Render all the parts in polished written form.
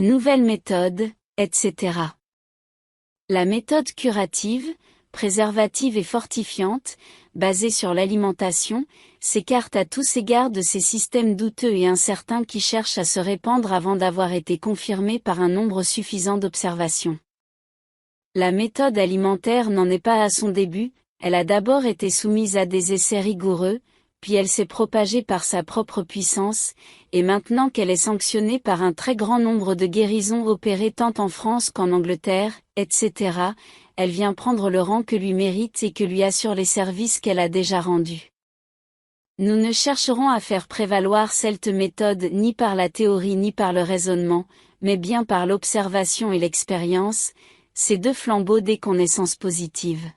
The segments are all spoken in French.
Nouvelle méthode, etc. La méthode curative, préservative et fortifiante, basée sur l'alimentation, s'écarte à tous égards de ces systèmes douteux et incertains qui cherchent à se répandre avant d'avoir été confirmés par un nombre suffisant d'observations. La méthode alimentaire n'en est pas à son début, elle a d'abord été soumise à des essais rigoureux, puis elle s'est propagée par sa propre puissance, et maintenant qu'elle est sanctionnée par un très grand nombre de guérisons opérées tant en France qu'en Angleterre, etc., elle vient prendre le rang que lui mérite et que lui assure les services qu'elle a déjà rendus. Nous ne chercherons à faire prévaloir cette méthode ni par la théorie ni par le raisonnement, mais bien par l'observation et l'expérience, ces deux flambeaux des connaissances positives.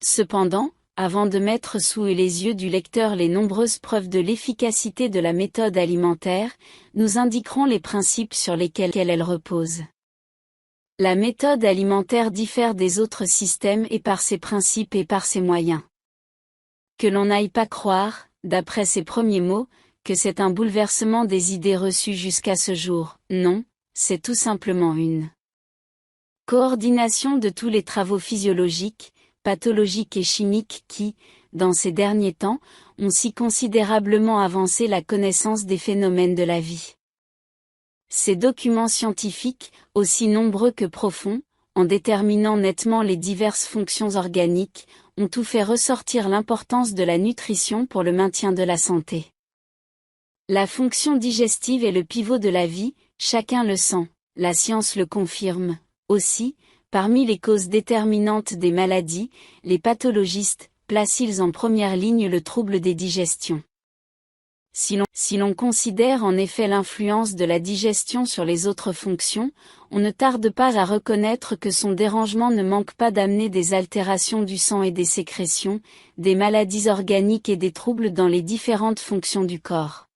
Cependant, avant de mettre sous les yeux du lecteur les nombreuses preuves de l'efficacité de la méthode alimentaire, nous indiquerons les principes sur lesquels elle repose. La méthode alimentaire diffère des autres systèmes et par ses principes et par ses moyens. Que l'on n'aille pas croire, d'après ses premiers mots, que c'est un bouleversement des idées reçues jusqu'à ce jour. Non, c'est tout simplement une coordination de tous les travaux physiologiques, pathologiques et chimiques qui, dans ces derniers temps, ont si considérablement avancé la connaissance des phénomènes de la vie. Ces documents scientifiques, aussi nombreux que profonds, en déterminant nettement les diverses fonctions organiques, ont tout fait ressortir l'importance de la nutrition pour le maintien de la santé. La fonction digestive est le pivot de la vie, chacun le sent, la science le confirme. Aussi, parmi les causes déterminantes des maladies, les pathologistes placent-ils en première ligne le trouble des digestions. Si l'on considère en effet l'influence de la digestion sur les autres fonctions, on ne tarde pas à reconnaître que son dérangement ne manque pas d'amener des altérations du sang et des sécrétions, des maladies organiques et des troubles dans les différentes fonctions du corps.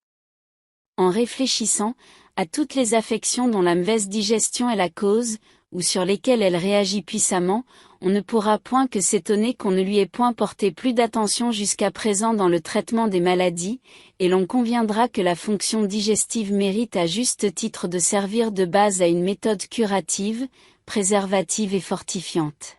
En réfléchissant à toutes les affections dont la mauvaise digestion est la cause, ou sur lesquelles elle réagit puissamment, on ne pourra point que s'étonner qu'on ne lui ait point porté plus d'attention jusqu'à présent dans le traitement des maladies, et l'on conviendra que la fonction digestive mérite à juste titre de servir de base à une méthode curative, préservative et fortifiante.